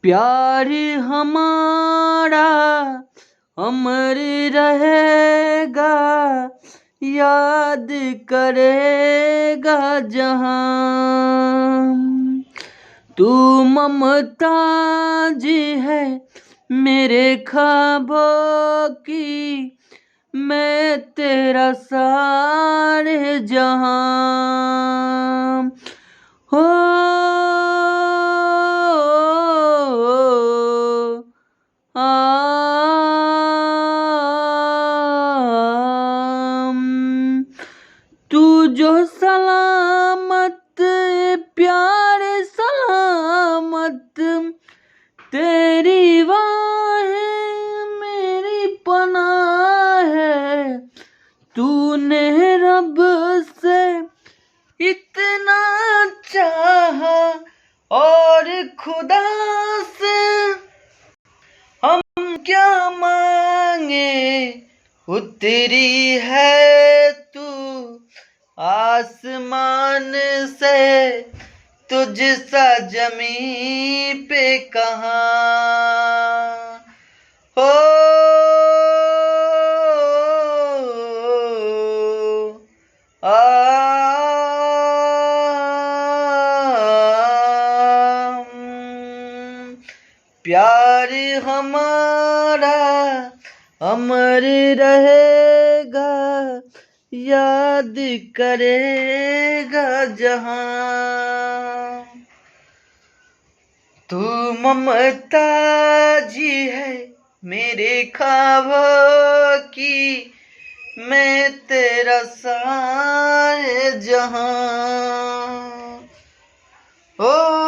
प्यार हमारा अमर रहेगा, याद करेगा जहां। तू ममताज है मेरे ख्वाबों की, मैं तेरा सारे जहां। हो तू जो सलामत प्यार सलामत, तेरी बाहें मेरी पनाह है। तूने रब से इतना चाहा और खुदा से हम क्या मांगे, उतरी है तू आसमान से, तुझ सा जमी पे कहाँ। हो प्यार हमारा अमर रहेगा, याद करेगा जहां। तू ममताजी है मेरे ख्वाबों की, मैं तेरा सारे जहां। ओ